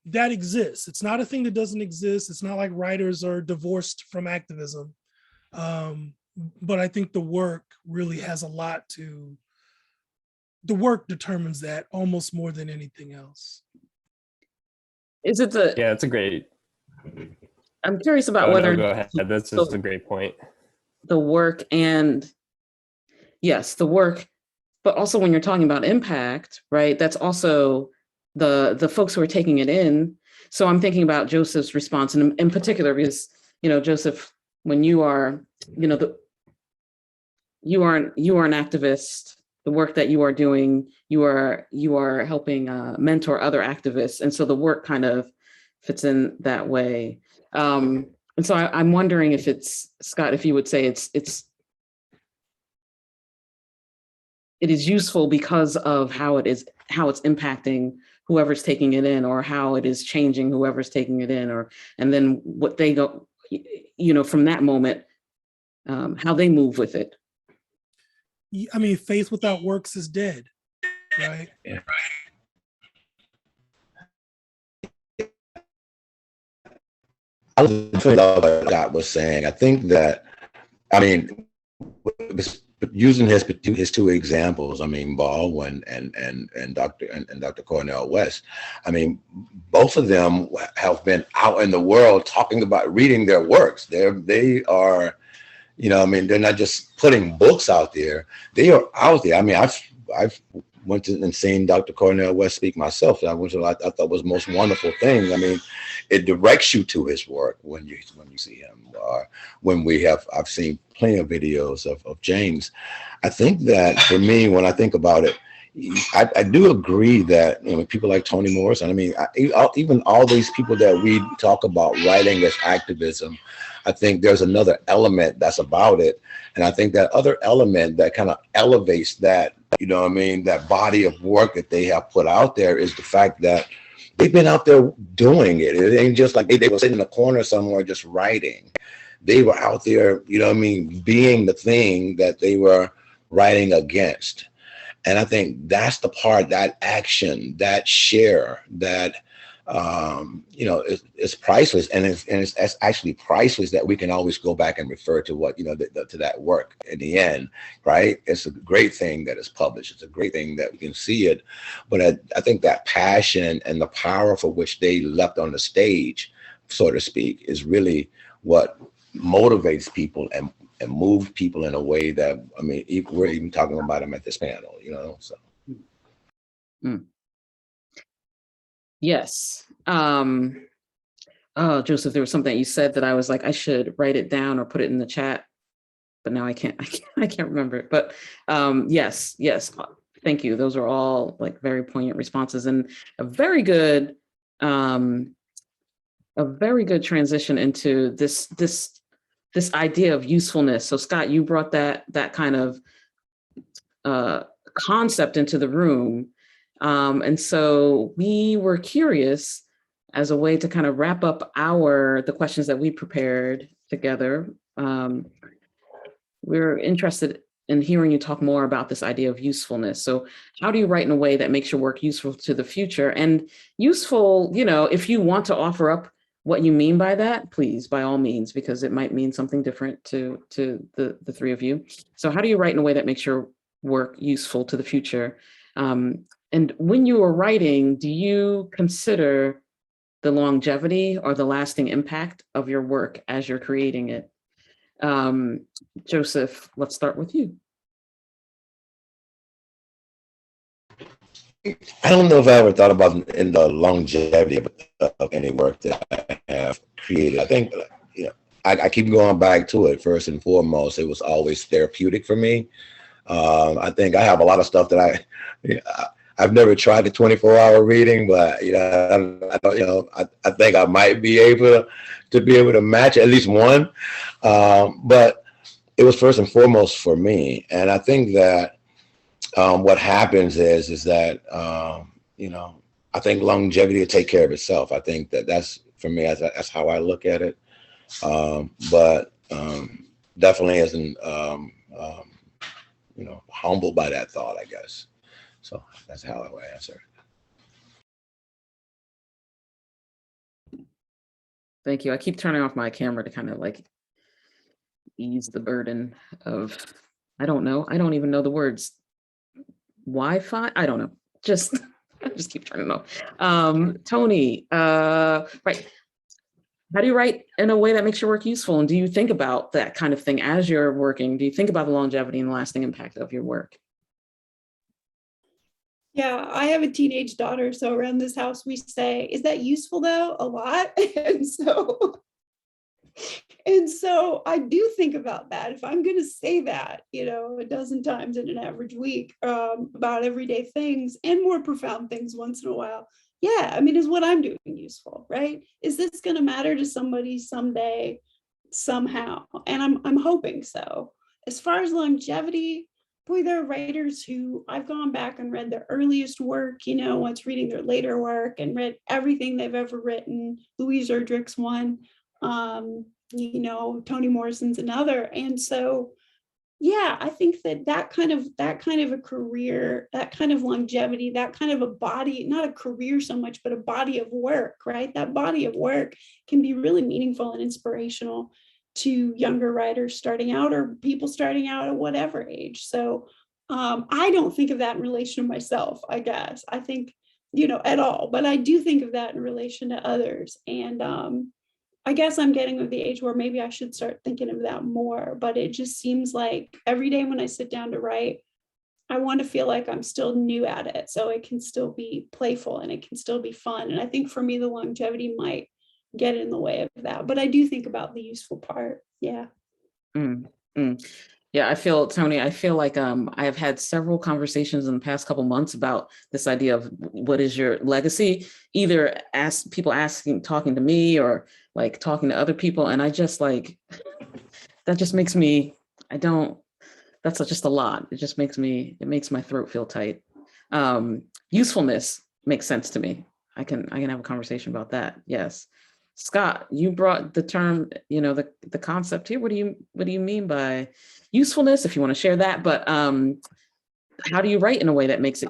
that exists. It's not a thing that doesn't exist. It's not like writers are divorced from activism. But I think the work really has a lot to, the work determines that almost more than anything else. Is it the? Yeah, it's a great. I'm curious about whether. No, go ahead. This is a great point. The work and yes, the work, but also when you're talking about impact, right? That's also the folks who are taking it in. So I'm thinking about Joseph's response, and in particular, because Joseph, when you are, you are an activist. The work that you are doing, you are helping mentor other activists, and so the work kind of fits in that way. And so I'm wondering if it's, Scott, if you would say it's it is useful because of how it's impacting whoever's taking it in, or how it is changing whoever's taking it in, and then what they go, from that moment, how they move with it. I mean, faith without works is dead, right? Yeah. I love what Scott was saying. I think that, using his two examples, Baldwin and Dr. Cornel West, both of them have been out in the world talking about reading their works. They are, they're not just putting books out there. They are out there. I've went to and seen Dr. Cornel West speak myself. I thought was the most wonderful thing. It directs you to his work when you see him. I've seen plenty of videos of James. I think that for me, when I think about it, I do agree that people like Toni Morrison, even all these people that we talk about writing as activism, I think there's another element that's about it. And I think that other element that kind of elevates that, that body of work that they have put out there is the fact that they've been out there doing it. It ain't just like they were sitting in a corner somewhere just writing. They were out there, being the thing that they were writing against. And I think that's the part, that action, that share, that it's priceless, and it's actually priceless that we can always go back and refer to what to that work in the end, right? It's a great thing that it's published. It's a great thing that we can see it, but I think that passion and the power for which they left on the stage, so to speak, is really what motivates people and moves people in a way that we're even talking about them at this panel, so. Yes. Oh, Joseph, there was something you said that I was like, I should write it down or put it in the chat, but now I can't remember it. But yes. Thank you. Those are all like very poignant responses, and a very good transition into this idea of usefulness. So Scott, you brought that kind of concept into the room. And so we were curious, as a way to kind of wrap up the questions that we prepared together. We're interested in hearing you talk more about this idea of usefulness. So how do you write in a way that makes your work useful to the future? And useful, if you want to offer up what you mean by that, please, by all means, because it might mean something different to the three of you. So how do you write in a way that makes your work useful to the future? And when you are writing, do you consider the longevity or the lasting impact of your work as you're creating it? Joseph, let's start with you. I don't know if I ever thought about in the longevity of any work that I have created. I think, I keep going back to it. First and foremost, it was always therapeutic for me. I think I have a lot of stuff that I've never tried the 24-hour reading, but I think I might be able to match at least one. But it was first and foremost for me, and I think that what happens is that I think longevity will take care of itself. I think that's for me. That's how I look at it. But definitely isn't humbled by that thought, I guess. So that's how I would answer. Thank you. I keep turning off my camera to kind of like ease the burden of, I don't know. I don't even know the words. Wi-Fi? I don't know. Just keep turning it off. Toni, right. How do you write in a way that makes your work useful? And do you think about that kind of thing as you're working? Do you think about the longevity and the lasting impact of your work? Yeah, I have a teenage daughter, so around this house we say, "Is that useful though?" a lot. And so I do think about that. If I'm going to say that, a dozen times in an average week about everyday things and more profound things once in a while. Yeah, is what I'm doing useful, right? Is this going to matter to somebody someday, somehow? And I'm hoping so. As far as longevity, boy, there are writers who I've gone back and read their earliest work, you know, once reading their later work and read everything they've ever written. Louise Erdrich's one, you know, Toni Morrison's another. And so, yeah, I think that kind of a career, that kind of longevity, that kind of a body, not a career so much, but a body of work, right? That body of work can be really meaningful and inspirational to younger writers starting out or people starting out at whatever age. So I don't think of that in relation to myself, I guess. I think, you know, at all, but I do think of that in relation to others. And I guess I'm getting to the age where maybe I should start thinking of that more, but it just seems like every day when I sit down to write, I want to feel like I'm still new at it. So it can still be playful and it can still be fun. And I think for me, the longevity might get in the way of that, but I do think about the useful part. Yeah. Mm, mm. Yeah, I feel, Toni, I feel like I have had several conversations in the past couple months about this idea of what is your legacy, either talking to me or like talking to other people. And I just like, that just makes me, that's just a lot. It makes my throat feel tight. Usefulness makes sense to me. I can have a conversation about that. Yes. Scott, you brought the term, you know, the concept here. What do you mean by usefulness, if you want to share that? But how do you write in a way that makes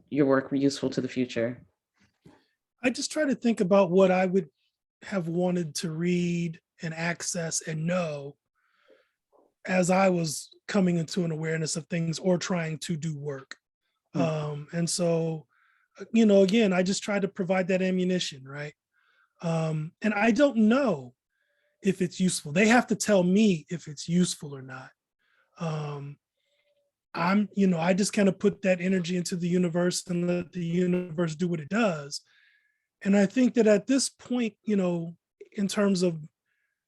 your work useful to the future? I just try to think about what I would have wanted to read and access and know as I was coming into an awareness of things or trying to do work. And so, you know, again, I just try to provide that ammunition, right? And I don't know if it's useful. They have to tell me if it's useful or not. I just kind of put that energy into the universe and let the universe do what it does. And I think that at this point, you know, in terms of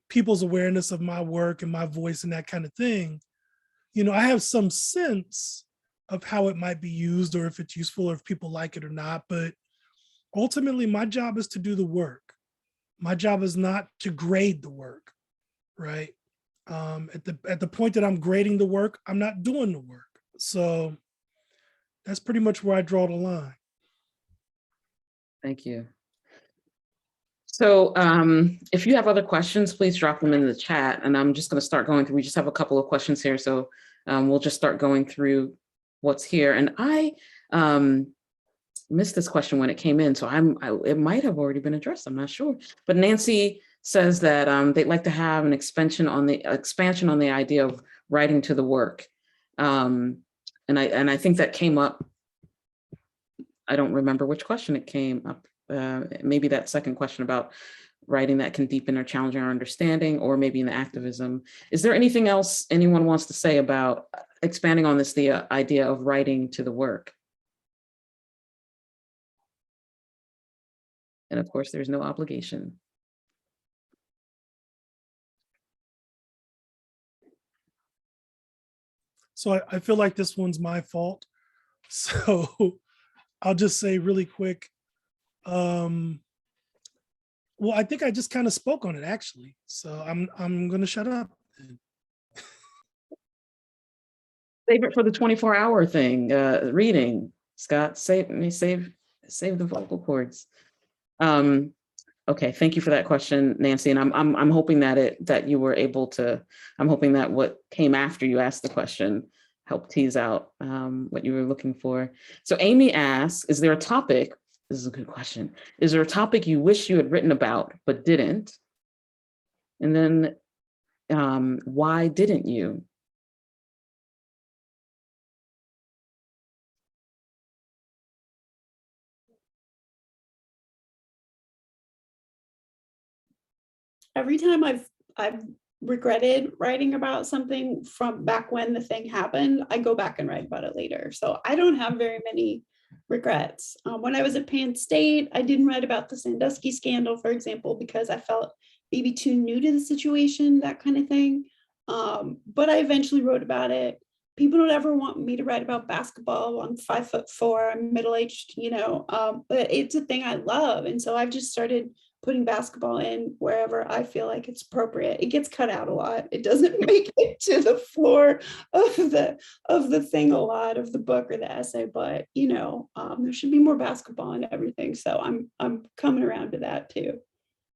people's awareness of my work and my voice and that kind of thing, you know, I have some sense of how it might be used or if it's useful or if people like it or not. But ultimately, my job is to do the work. My job is not to grade the work, right? At the point that I'm grading the work, I'm not doing the work. So that's pretty much where I draw the line. Thank you. So if you have other questions, please drop them in the chat. And I'm just going to start going through. We just have a couple of questions here. So we'll just start going through what's here. And I missed this question when it came in. So it might have already been addressed. I'm not sure. But Nancy says that they'd like to have an expansion on the idea of writing to the work. And I think that came up. I don't remember which question it came up. Maybe that second question about writing that can deepen or challenge our understanding, or maybe in the activism. Is there anything else anyone wants to say about expanding on this, the idea of writing to the work? And of course, there's no obligation. So I feel like this one's my fault. So I'll just say really quick. Well, I think I just kind of spoke on it actually. So I'm going to shut up. Save it for the 24-hour thing, reading. Scott, save the vocal cords. Okay, thank you for that question, Nancy. And I'm hoping that you were able to. I'm hoping that what came after you asked the question helped tease out what you were looking for. So Amy asks, is there a topic? This is a good question. Is there a topic you wish you had written about but didn't? And then why didn't you? Every time I've regretted writing about something from back when the thing happened, I go back and write about it later. So I don't have very many regrets. When I was at Penn State, I didn't write about the Sandusky scandal, for example, because I felt maybe too new to the situation, that kind of thing. But I eventually wrote about it. People don't ever want me to write about basketball. I'm 5'4", I'm middle-aged, but it's a thing I love. And so I've just started putting basketball in wherever I feel like it's appropriate. It gets cut out a lot. It doesn't make it to the floor of the thing a lot of the book or the essay, but there should be more basketball and everything. So I'm coming around to that too.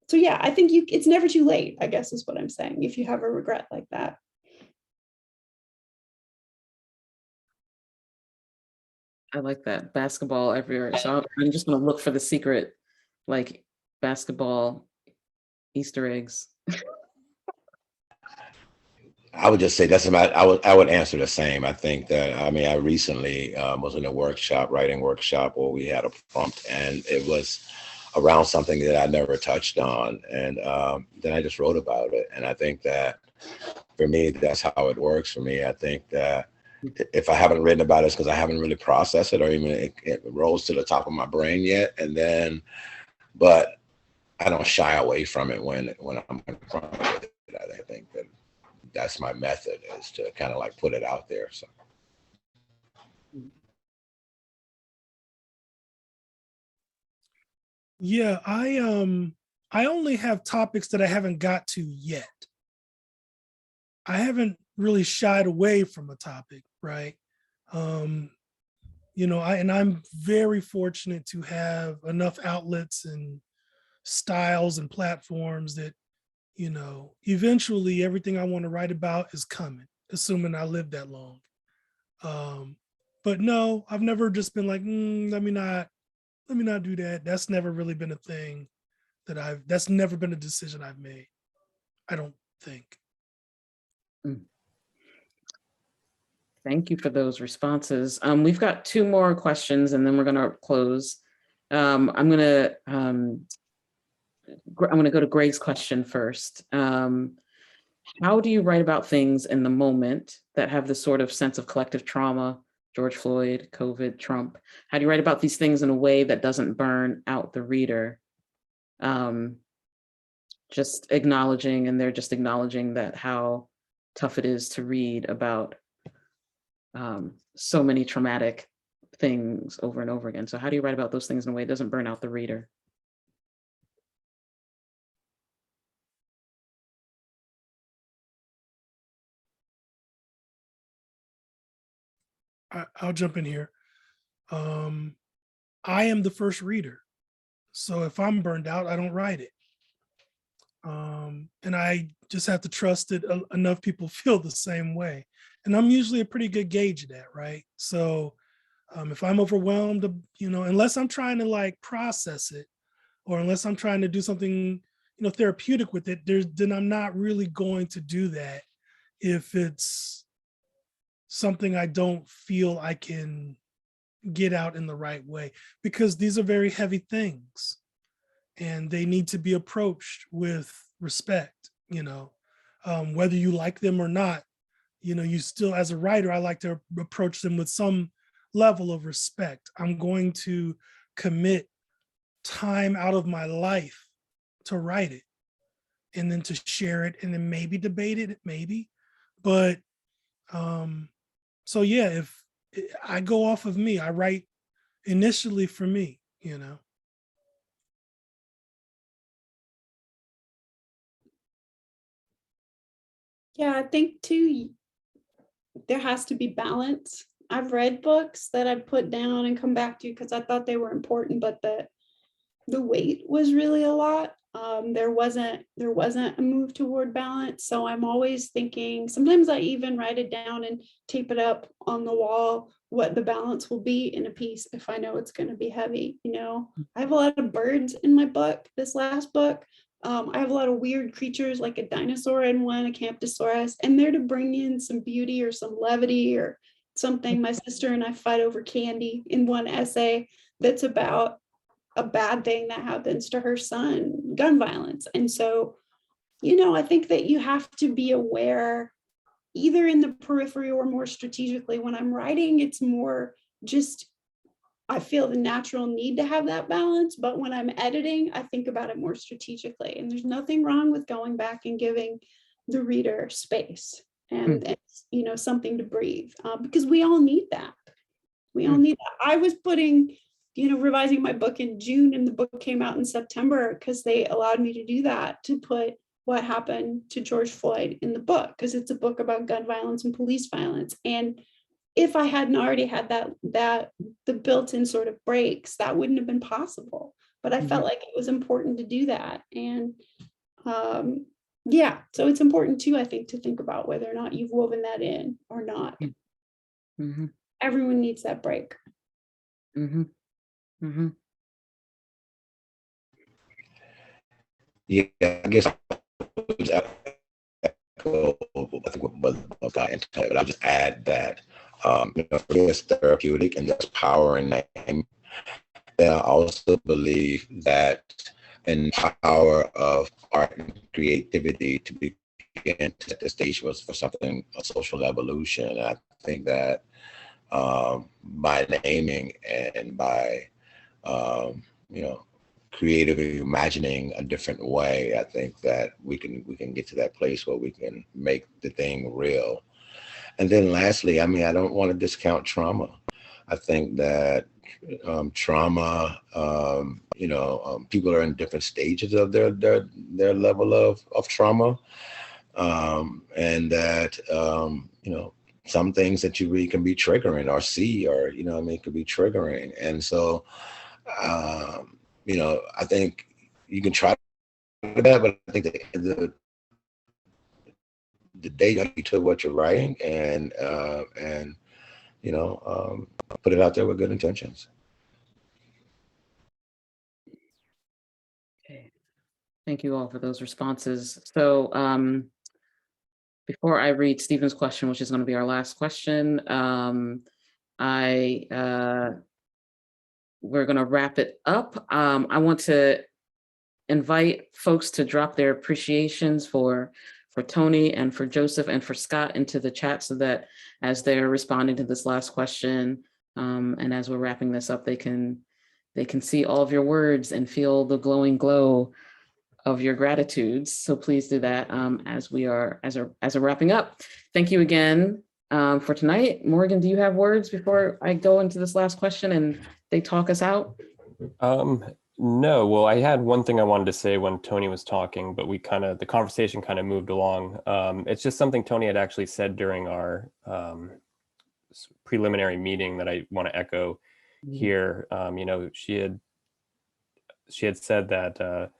So yeah, I think it's never too late, I guess is what I'm saying, if you have a regret like that. I like that, basketball everywhere. So I'm just gonna look for the secret, like basketball Easter eggs. I would just say I would answer the same. I think that, I recently was in a writing workshop where we had a prompt, and it was around something that I never touched on. And then I just wrote about it. And I think that for me, that's how it works for me. I think that if I haven't written about it, it's because I haven't really processed it, or even it rolls to the top of my brain yet. But I don't shy away from it when I'm confronted with it. I think that that's my method, is to kind of like put it out there. So. Yeah, I only have topics that I haven't got to yet. I haven't really shied away from a topic, right? I'm very fortunate to have enough outlets and styles and platforms that, eventually everything I want to write about is coming, assuming I live that long. But no, I've never just been like, let me not do that. That's never really been a thing that's never been a decision I've made, I don't think. Thank you for those responses. We've got 2 more questions and then we're gonna close. I'm gonna go to Greg's question first. How do you write about things in the moment that have this sort of sense of collective trauma, George Floyd, COVID, Trump? How do you write about these things in a way that doesn't burn out the reader? Just acknowledging that how tough it is to read about so many traumatic things over and over again. So how do you write about those things in a way that doesn't burn out the reader? I'll jump in here. I am the first reader. So if I'm burned out, I don't write it. And I just have to trust that enough people feel the same way. And I'm usually a pretty good gauge of that, right? So if I'm overwhelmed, unless I'm trying to like process it, or unless I'm trying to do something, therapeutic with it, then I'm not really going to do that if it's something I don't feel I can get out in the right way, because these are very heavy things and they need to be approached with respect, whether you like them or not. You still, as a writer, I like to approach them with some level of respect. I'm going to commit time out of my life to write it and then to share it and then maybe debate it, maybe. But so yeah, if I go off of me, I write initially for me, Yeah, I think too, there has to be balance. I've read books that I put down and come back to because I thought they were important, but the weight was really a lot. There wasn't a move toward balance. So I'm always thinking, sometimes I even write it down and tape it up on the wall, what the balance will be in a piece if I know it's going to be heavy. I have a lot of birds in my book, this last book. I have a lot of weird creatures like a dinosaur in one, a Camptosaurus, and they're to bring in some beauty or some levity or something. My sister and I fight over candy in one essay that's about a bad thing that happens to her son, gun violence. And so, I think that you have to be aware, either in the periphery or more strategically. When I'm writing, it's more just, I feel the natural need to have that balance. But when I'm editing, I think about it more strategically. And there's nothing wrong with going back and giving the reader space and something to breathe, because we all need that. We all need that. I was putting revising my book in June, and the book came out in September because they allowed me to do that, to put what happened to George Floyd in the book, because it's a book about gun violence and police violence. And if I hadn't already had the built-in sort of breaks, that wouldn't have been possible. But I felt like it was important to do that. And yeah, so it's important too, I think, to think about whether or not you've woven that in or not. Everyone needs that break. Yeah, I guess I think what got into it, but I'll just add that it's therapeutic and there's power in that name. And I also believe that in power of art and creativity to begin to set the stage for something, a social evolution. And I think that by naming and by creatively imagining a different way, I think that we can get to that place where we can make the thing real. And then lastly, I mean, I don't want to discount trauma. I think that trauma, people are in different stages of their level of trauma. And that, some things that you read can be triggering or see, or, it could be triggering. And so, I think you can try that, but I think the day you took what you're writing and put it out there with good intentions. Okay, thank you all for those responses. So before I read Stephen's question, which is going to be our last question, we're going to wrap it up. I want to invite folks to drop their appreciations for Toni and for Joseph and for Scott into the chat, so that as they're responding to this last question, and as we're wrapping this up, they can see all of your words and feel the glowing glow of your gratitudes. So please do that as we're wrapping up. Thank you again for tonight. Morgan, do you have words before I go into this last question and they talk us out? No, well, I had one thing I wanted to say when Toni was talking, but the conversation kind of moved along. It's just something Toni had actually said during our preliminary meeting that I want to echo here. She had said that,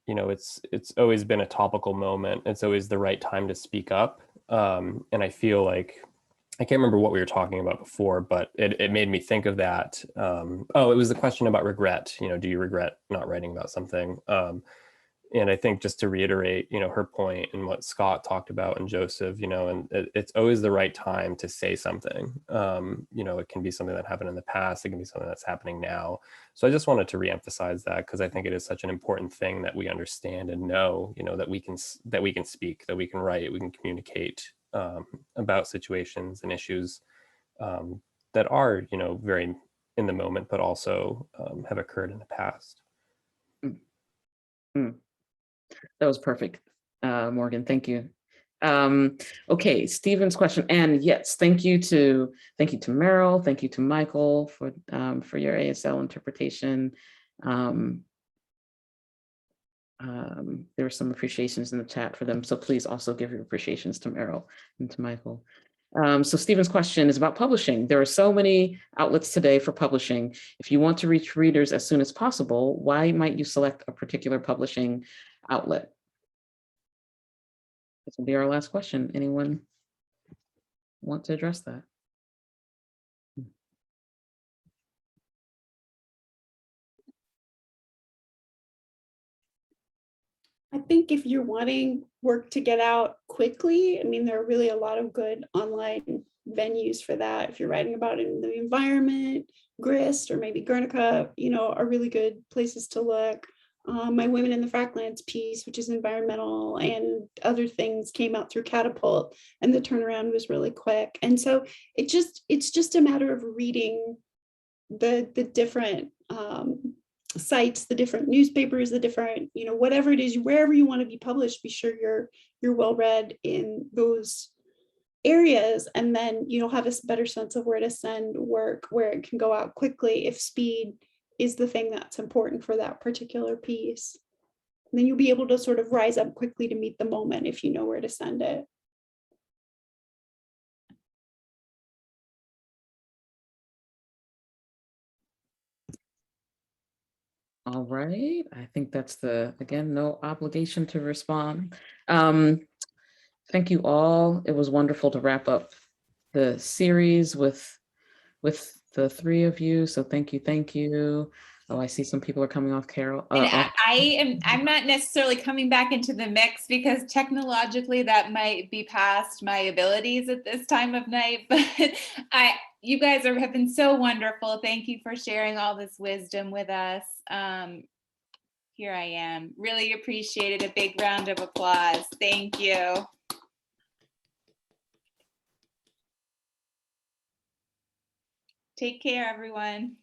it's always been a topical moment. It's always the right time to speak up. And I feel like, I can't remember what we were talking about before, but it made me think of that. It was the question about regret. Do you regret not writing about something? And I think, just to reiterate, her point and what Scott talked about and Joseph, and it's always the right time to say something. It can be something that happened in the past. It can be something that's happening now. So I just wanted to reemphasize that, because I think it is such an important thing that we understand and know, that we can speak, that we can write, we can communicate about situations and issues that are, very in the moment, but also have occurred in the past. That was perfect, Morgan. Thank you. Okay, Stephen's question, and yes, thank you to Meryl, thank you to Michael for your ASL interpretation. There were some appreciations in the chat for them, so please also give your appreciations to Meryl and to Michael. So Stephen's question is about publishing. There are so many outlets today for publishing. If you want to reach readers as soon as possible, why might you select a particular publishing outlet? This will be our last question. Anyone want to address that? I think if you're wanting work to get out quickly, I mean, there are really a lot of good online venues for that. If you're writing about it in the environment, Grist or maybe Guernica, are really good places to look. My Women in the Fracklands piece, which is environmental and other things, came out through Catapult, and the turnaround was really quick. And so it's just a matter of reading the different sites, the different newspapers, the different, whatever it is, wherever you want to be published, be sure you're well read in those areas, and then you'll have a better sense of where to send work, where it can go out quickly if speed is the thing that's important for that particular piece. And then you'll be able to sort of rise up quickly to meet the moment if you know where to send it. All right, I think that's again, no obligation to respond. Thank you all. It was wonderful to wrap up the series with the three of you. So thank you, thank you. Oh, I see some people are coming off, Carol. And I'm not necessarily coming back into the mix because technologically that might be past my abilities at this time of night, but you guys have been so wonderful. Thank you for sharing all this wisdom with us. Here I am. Really appreciate it. A big round of applause. Thank you. Take care, everyone.